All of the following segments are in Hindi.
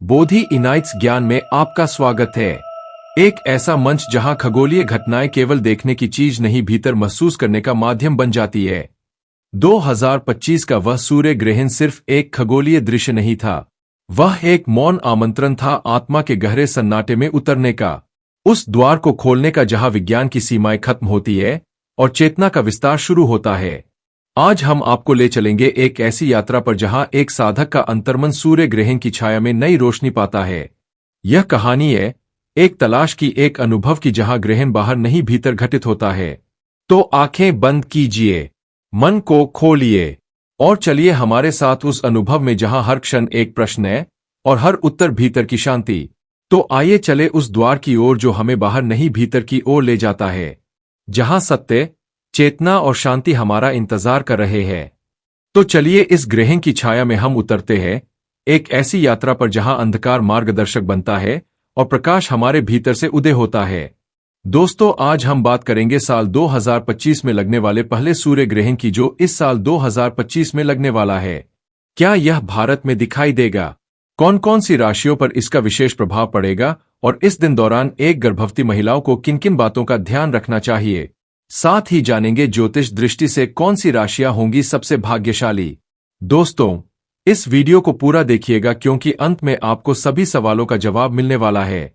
बोधि इनाइट्स ज्ञान में आपका स्वागत है। एक ऐसा मंच जहां खगोलीय घटनाएं केवल देखने की चीज नहीं, भीतर महसूस करने का माध्यम बन जाती है। 2025 का वह सूर्य ग्रहण सिर्फ एक खगोलीय दृश्य नहीं था, वह एक मौन आमंत्रण था आत्मा के गहरे सन्नाटे में उतरने का, उस द्वार को खोलने का जहां विज्ञान की सीमाएं खत्म होती है और चेतना का विस्तार शुरू होता है। आज हम आपको ले चलेंगे एक ऐसी यात्रा पर जहां एक साधक का अंतर्मन सूर्य ग्रहण की छाया में नई रोशनी पाता है। यह कहानी है एक तलाश की, एक अनुभव की जहां ग्रहण बाहर नहीं भीतर घटित होता है। तो आंखें बंद कीजिए, मन को खोलिए और चलिए हमारे साथ उस अनुभव में जहां हर क्षण एक प्रश्न है और हर उत्तर भीतर की शांति। तो आइए चले उस द्वार की ओर जो हमें बाहर नहीं भीतर की ओर ले जाता है, जहां सत्य, चेतना और शांति हमारा इंतजार कर रहे हैं। तो चलिए इस ग्रहण की छाया में हम उतरते हैं, एक ऐसी यात्रा पर जहां अंधकार मार्गदर्शक बनता है और प्रकाश हमारे भीतर से उदय होता है। दोस्तों, आज हम बात करेंगे साल 2025 में लगने वाले पहले सूर्य ग्रहण की, जो इस साल 2025 में लगने वाला है। क्या यह भारत में दिखाई देगा? कौन कौन सी राशियों पर इसका विशेष प्रभाव पड़ेगा और इस दिन दौरान एक गर्भवती महिलाओं को किन किन बातों का ध्यान रखना चाहिए? साथ ही जानेंगे ज्योतिष दृष्टि से कौन सी राशियां होंगी सबसे भाग्यशाली। दोस्तों, इस वीडियो को पूरा देखिएगा क्योंकि अंत में आपको सभी सवालों का जवाब मिलने वाला है।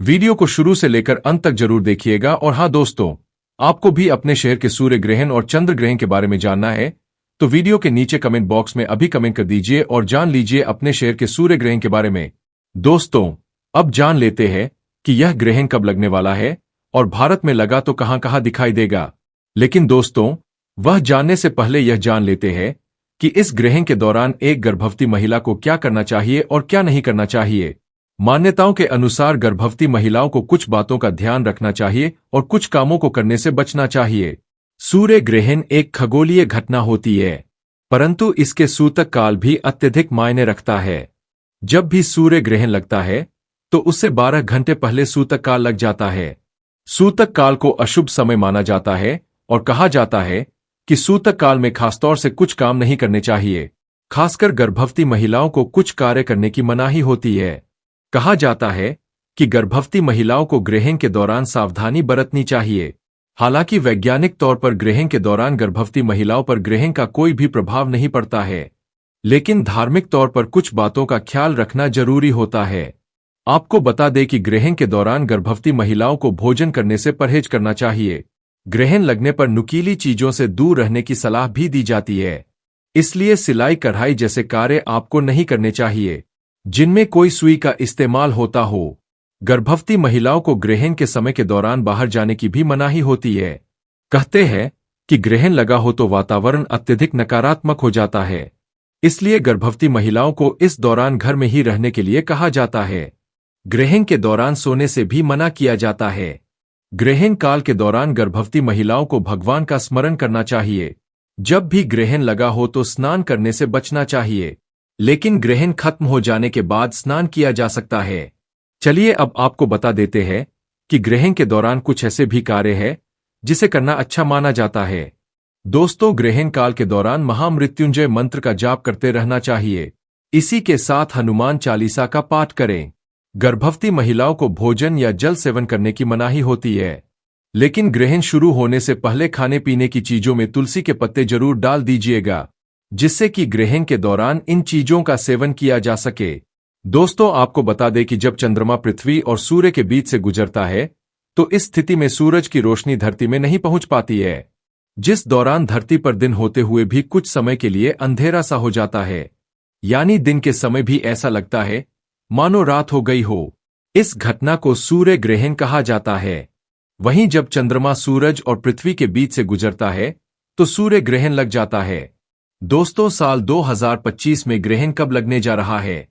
वीडियो को शुरू से लेकर अंत तक जरूर देखिएगा। और हाँ दोस्तों, आपको भी अपने शहर के सूर्य ग्रहण और चंद्र ग्रहण के बारे में जानना है तो वीडियो के नीचे कमेंट बॉक्स में अभी कमेंट कर दीजिए और जान लीजिए अपने शहर के सूर्य ग्रहण के बारे में। दोस्तों, अब जान लेते हैं कि यह ग्रहण कब लगने वाला है और भारत में लगा तो कहां कहां दिखाई देगा। लेकिन दोस्तों, वह जानने से पहले यह जान लेते हैं कि इस ग्रहण के दौरान एक गर्भवती महिला को क्या करना चाहिए और क्या नहीं करना चाहिए। मान्यताओं के अनुसार गर्भवती महिलाओं को कुछ बातों का ध्यान रखना चाहिए और कुछ कामों को करने से बचना चाहिए। सूर्य ग्रहण एक खगोलीय घटना होती है, परंतु इसके सूतक काल भी अत्यधिक मायने रखता है। जब भी सूर्य ग्रहण लगता है तो उससे 12 घंटे पहले सूतक काल लग जाता है। सूतक काल को अशुभ समय माना जाता है और कहा जाता है कि सूतक काल में खासतौर से कुछ काम नहीं करने चाहिए। खासकर गर्भवती महिलाओं को कुछ कार्य करने की मनाही होती है। कहा जाता है कि गर्भवती महिलाओं को ग्रहण के दौरान सावधानी बरतनी चाहिए। हालांकि वैज्ञानिक तौर पर ग्रहण के दौरान गर्भवती महिलाओं पर ग्रहण का कोई भी प्रभाव नहीं पड़ता है, लेकिन धार्मिक तौर पर कुछ बातों का ख्याल रखना जरूरी होता है। आपको बता दें कि ग्रहण के दौरान गर्भवती महिलाओं को भोजन करने से परहेज करना चाहिए। ग्रहण लगने पर नुकीली चीजों से दूर रहने की सलाह भी दी जाती है। इसलिए सिलाई कढ़ाई जैसे कार्य आपको नहीं करने चाहिए जिनमें कोई सुई का इस्तेमाल होता हो। गर्भवती महिलाओं को ग्रहण के समय के दौरान बाहर जाने की भी मनाही होती है। कहते हैं कि ग्रहण लगा हो तो वातावरण अत्यधिक नकारात्मक हो जाता है, इसलिए गर्भवती महिलाओं को इस दौरान घर में ही रहने के लिए कहा जाता है। ग्रहण के दौरान सोने से भी मना किया जाता है। ग्रहण काल के दौरान गर्भवती महिलाओं को भगवान का स्मरण करना चाहिए। जब भी ग्रहण लगा हो तो स्नान करने से बचना चाहिए, लेकिन ग्रहण खत्म हो जाने के बाद स्नान किया जा सकता है। चलिए अब आपको बता देते हैं कि ग्रहण के दौरान कुछ ऐसे भी कार्य है जिसे करना अच्छा माना जाता है। दोस्तों, ग्रहण काल के दौरान महामृत्युंजय मंत्र का जाप करते रहना चाहिए। इसी के साथ हनुमान चालीसा का पाठ करें। गर्भवती महिलाओं को भोजन या जल सेवन करने की मनाही होती है, लेकिन ग्रहण शुरू होने से पहले खाने पीने की चीजों में तुलसी के पत्ते जरूर डाल दीजिएगा, जिससे कि ग्रहण के दौरान इन चीजों का सेवन किया जा सके। दोस्तों, आपको बता दें कि जब चंद्रमा पृथ्वी और सूर्य के बीच से गुजरता है तो इस स्थिति में सूरज की रोशनी धरती में नहीं पहुंच पाती है, जिस दौरान धरती पर दिन होते हुए भी कुछ समय के लिए अंधेरा सा हो जाता है। यानी दिन के समय भी ऐसा लगता है मानो रात हो गई हो। इस घटना को सूर्य ग्रहण कहा जाता है। वहीं जब चंद्रमा सूरज और पृथ्वी के बीच से गुजरता है तो सूर्य ग्रहण लग जाता है। दोस्तों, साल 2025 में ग्रहण कब लगने जा रहा है,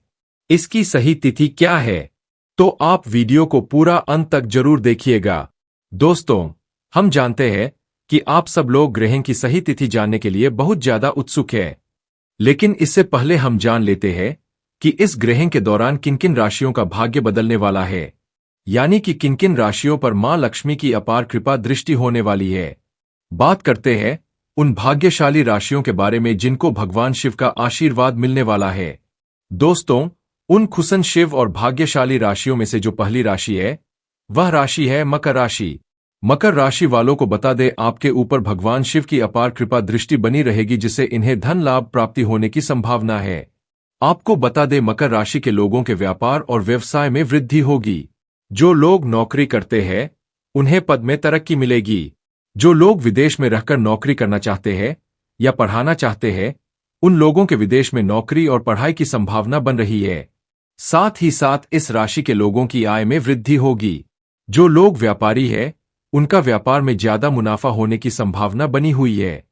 इसकी सही तिथि क्या है, तो आप वीडियो को पूरा अंत तक जरूर देखिएगा। दोस्तों, हम जानते हैं कि आप सब लोग ग्रहण की सही तिथि जानने के लिए बहुत ज्यादा उत्सुक हैं, लेकिन इससे पहले हम जान लेते हैं कि इस ग्रहण के दौरान किन किन राशियों का भाग्य बदलने वाला है, यानी कि किन किन राशियों पर मां लक्ष्मी की अपार कृपा दृष्टि होने वाली है। बात करते हैं उन भाग्यशाली राशियों के बारे में जिनको भगवान शिव का आशीर्वाद मिलने वाला है। दोस्तों, उन खुशन शिव और भाग्यशाली राशियों में से जो पहली राशि है वह राशि है मकर राशि। मकर राशि वालों को बता दे आपके ऊपर भगवान शिव की अपार कृपा दृष्टि बनी रहेगी जिससे इन्हें धन लाभ प्राप्ति होने की संभावना है। आपको बता दे मकर राशि के लोगों के व्यापार और व्यवसाय में वृद्धि होगी। जो लोग नौकरी करते हैं उन्हें पद में तरक्की मिलेगी। जो लोग विदेश में रहकर नौकरी करना चाहते हैं या पढ़ाना चाहते हैं उन लोगों के विदेश में नौकरी और पढ़ाई की संभावना बन रही है। साथ ही साथ इस राशि के लोगों की आय में वृद्धि होगी। जो लोग व्यापारी हैं उनका व्यापार में ज्यादा मुनाफा होने की संभावना बनी हुई है।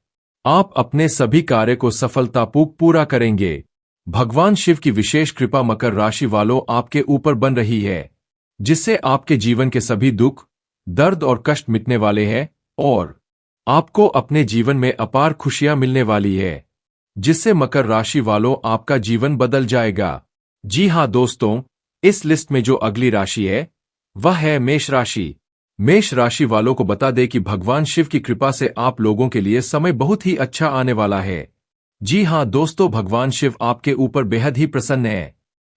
आप अपने सभी कार्य को सफलतापूर्वक पूरा करेंगे। भगवान शिव की विशेष कृपा मकर राशि वालों आपके ऊपर बन रही है जिससे आपके जीवन के सभी दुख दर्द और कष्ट मिटने वाले हैं और आपको अपने जीवन में अपार खुशियां मिलने वाली है जिससे मकर राशि वालों आपका जीवन बदल जाएगा। जी हां दोस्तों, इस लिस्ट में जो अगली राशि है वह है मेष राशि। मेष राशि वालों को बता दे कि भगवान शिव की कृपा से आप लोगों के लिए समय बहुत ही अच्छा आने वाला है। जी हां दोस्तों, भगवान शिव आपके ऊपर बेहद ही प्रसन्न है।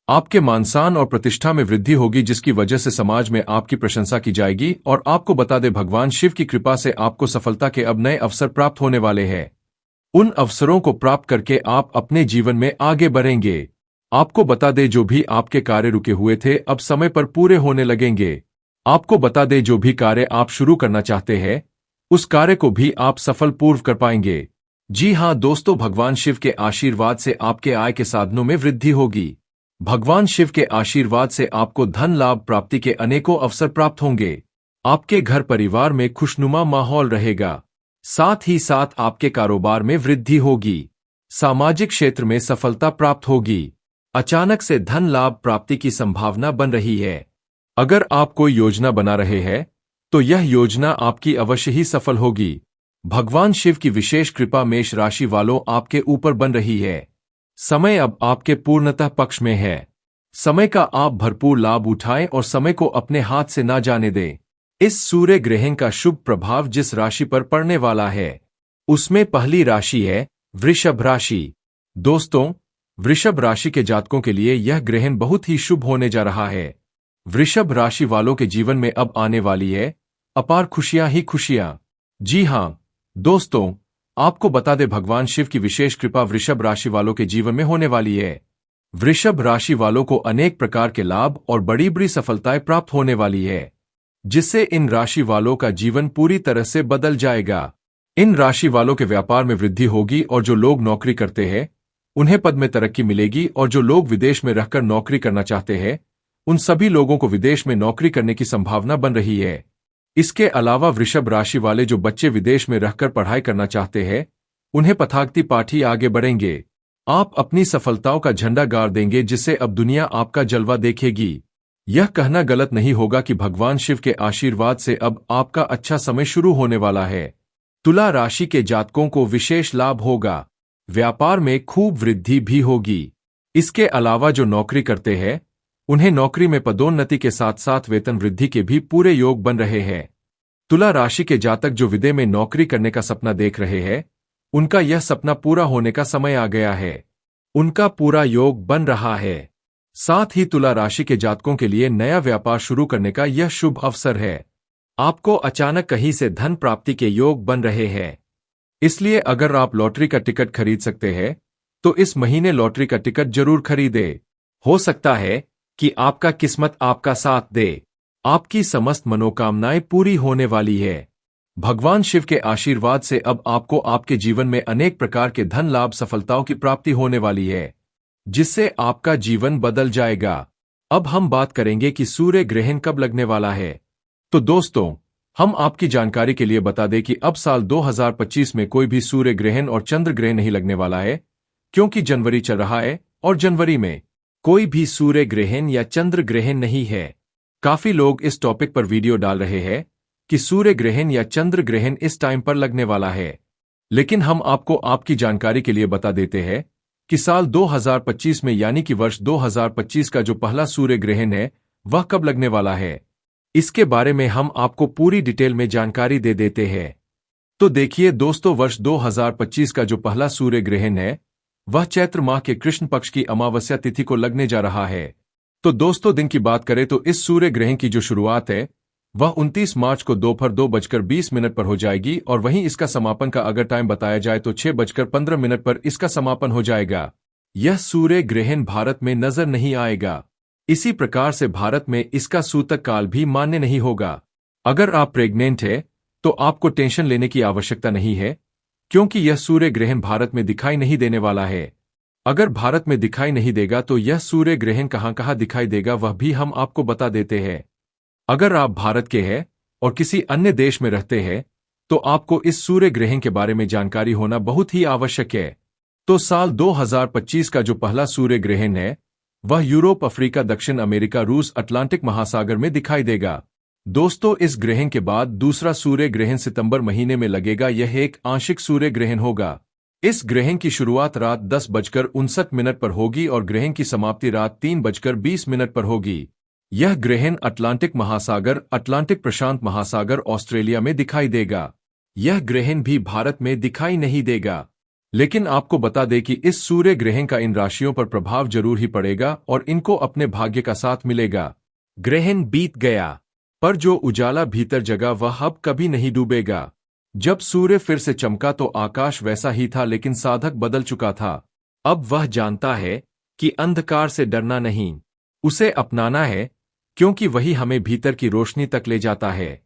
आपके मान सम्मान और प्रतिष्ठा में वृद्धि होगी जिसकी वजह से समाज में आपकी प्रशंसा की जाएगी और आपको बता दे भगवान शिव की कृपा से आपको सफलता के अब नए अवसर प्राप्त होने वाले हैं। उन अवसरों को प्राप्त करके आप अपने जीवन में आगे बढ़ेंगे। आपको बता दे जो भी आपके कार्य रुके हुए थे अब समय पर पूरे होने लगेंगे। आपको बता दे जो भी कार्य आप शुरू करना चाहते हैं उस कार्य को भी आप सफल पूर्व कर पाएंगे। जी हां दोस्तों, भगवान शिव के आशीर्वाद से आपके आय के साधनों में वृद्धि होगी। भगवान शिव के आशीर्वाद से आपको धन लाभ प्राप्ति के अनेकों अवसर प्राप्त होंगे। आपके घर परिवार में खुशनुमा माहौल रहेगा। साथ ही साथ आपके कारोबार में वृद्धि होगी। सामाजिक क्षेत्र में सफलता प्राप्त होगी। अचानक से धन लाभ प्राप्ति की संभावना बन रही है। अगर आप कोई योजना बना रहे हैं तो यह योजना आपकी अवश्य ही सफल होगी। भगवान शिव की विशेष कृपा मेष राशि वालों आपके ऊपर बन रही है। समय अब आपके पूर्णतः पक्ष में है। समय का आप भरपूर लाभ उठाएं और समय को अपने हाथ से ना जाने दें। इस सूर्य ग्रहण का शुभ प्रभाव जिस राशि पर पड़ने वाला है उसमें पहली राशि है वृषभ राशि। दोस्तों, वृषभ राशि के जातकों के लिए यह ग्रहण बहुत ही शुभ होने जा रहा है। वृषभ राशि वालों के जीवन में अब आने वाली है अपार खुशियां ही खुशियां। जी हां दोस्तों, आपको बता दे भगवान शिव की विशेष कृपा वृषभ राशि वालों के जीवन में होने वाली है। वृषभ राशि वालों को अनेक प्रकार के लाभ और बड़ी बड़ी सफलताएं प्राप्त होने वाली है जिससे इन राशि वालों का जीवन पूरी तरह से बदल जाएगा। इन राशि वालों के व्यापार में वृद्धि होगी और जो लोग नौकरी करते हैं उन्हें पद में तरक्की मिलेगी और जो लोग विदेश में रहकर नौकरी करना चाहते हैं उन सभी लोगों को विदेश में नौकरी करने की संभावना बन रही है। इसके अलावा वृषभ राशि वाले जो बच्चे विदेश में रहकर पढ़ाई करना चाहते हैं उन्हें पथागति पाठी आगे बढ़ेंगे। आप अपनी सफलताओं का झंडा गाड़ देंगे जिससे अब दुनिया आपका जलवा देखेगी। यह कहना गलत नहीं होगा कि भगवान शिव के आशीर्वाद से अब आपका अच्छा समय शुरू होने वाला है। तुला राशि के जातकों को विशेष लाभ होगा। व्यापार में खूब वृद्धि भी होगी। इसके अलावा जो नौकरी करते हैं उन्हें नौकरी में पदोन्नति के साथ साथ वेतन वृद्धि के भी पूरे योग बन रहे हैं। तुला राशि के जातक जो विदेश में नौकरी करने का सपना देख रहे हैं उनका यह सपना पूरा होने का समय आ गया है। उनका पूरा योग बन रहा है। साथ ही तुला राशि के जातकों के लिए नया व्यापार शुरू करने का यह शुभ अवसर है। आपको अचानक कहीं से धन प्राप्ति के योग बन रहे हैं। इसलिए अगर आप लॉटरी का टिकट खरीद सकते हैं तो इस महीने लॉटरी का टिकट जरूर खरीदें। हो सकता है कि आपका किस्मत आपका साथ दे। आपकी समस्त मनोकामनाएं पूरी होने वाली है। भगवान शिव के आशीर्वाद से अब आपको आपके जीवन में अनेक प्रकार के धन लाभ सफलताओं की प्राप्ति होने वाली है जिससे आपका जीवन बदल जाएगा। अब हम बात करेंगे कि सूर्य ग्रहण कब लगने वाला है। तो दोस्तों, हम आपकी जानकारी के लिए बता दें कि अब साल 2025 में कोई भी सूर्य ग्रहण और चंद्र ग्रहण नहीं लगने वाला है क्योंकि जनवरी चल रहा है और जनवरी में कोई भी सूर्य ग्रहण या चंद्र ग्रहण नहीं है। काफी लोग इस टॉपिक पर वीडियो डाल रहे हैं कि सूर्य ग्रहण या चंद्र ग्रहण इस टाइम पर लगने वाला है, लेकिन हम आपको आपकी जानकारी के लिए बता देते हैं कि साल 2025 में यानी कि वर्ष 2025 का जो पहला सूर्य ग्रहण है वह कब लगने वाला है, इसके बारे में हम आपको पूरी डिटेल में जानकारी दे देते हैं। तो देखिए दोस्तों, वर्ष 2025 का जो पहला सूर्य ग्रहण है वह चैत्र माह के कृष्ण पक्ष की अमावस्या तिथि को लगने जा रहा है। तो दोस्तों, दिन की बात करें तो इस सूर्य ग्रहण की जो शुरुआत है वह 29 मार्च को दोपहर 2:20 पर हो जाएगी, और वहीं इसका समापन का अगर टाइम बताया जाए तो 6:15 पर इसका समापन हो जाएगा। यह सूर्य ग्रहण भारत में नजर नहीं आएगा। इसी प्रकार से भारत में इसका सूतक काल भी मान्य नहीं होगा। अगर आप प्रेग्नेंट है तो आपको टेंशन लेने की आवश्यकता नहीं है, क्योंकि यह सूर्य ग्रहण भारत में दिखाई नहीं देने वाला है। अगर भारत में दिखाई नहीं देगा तो यह सूर्य ग्रहण कहां कहां दिखाई देगा वह भी हम आपको बता देते हैं। अगर आप भारत के हैं और किसी अन्य देश में रहते हैं तो आपको इस सूर्य ग्रहण के बारे में जानकारी होना बहुत ही आवश्यक है। तो साल 2025 का जो पहला सूर्य ग्रहण है वह यूरोप, अफ्रीका, दक्षिण अमेरिका, रूस, अटलांटिक महासागर में दिखाई देगा। दोस्तों, इस ग्रहण के बाद दूसरा सूर्य ग्रहण सितंबर महीने में लगेगा। यह एक आंशिक सूर्य ग्रहण होगा। इस ग्रहण की शुरुआत रात 10:59 पर होगी और ग्रहण की समाप्ति रात 3:20 पर होगी। यह ग्रहण अटलांटिक महासागर, अटलांटिक प्रशांत महासागर, ऑस्ट्रेलिया में दिखाई देगा। यह ग्रहण भी भारत में दिखाई नहीं देगा। लेकिन आपको बता दें कि इस सूर्य ग्रहण का इन राशियों पर प्रभाव जरूर ही पड़ेगा और इनको अपने भाग्य का साथ मिलेगा। ग्रहण बीत गया, पर जो उजाला भीतर जगा वह अब कभी नहीं डूबेगा। जब सूर्य फिर से चमका तो आकाश वैसा ही था, लेकिन साधक बदल चुका था। अब वह जानता है कि अंधकार से डरना नहीं, उसे अपनाना है, क्योंकि वही हमें भीतर की रोशनी तक ले जाता है।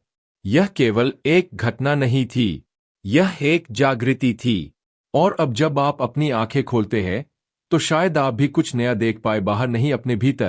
यह केवल एक घटना नहीं थी, यह एक जागृति थी। और अब जब आप अपनी आंखें खोलते हैं तो शायद आप भी कुछ नया देख पाए, बाहर नहीं अपने भीतर।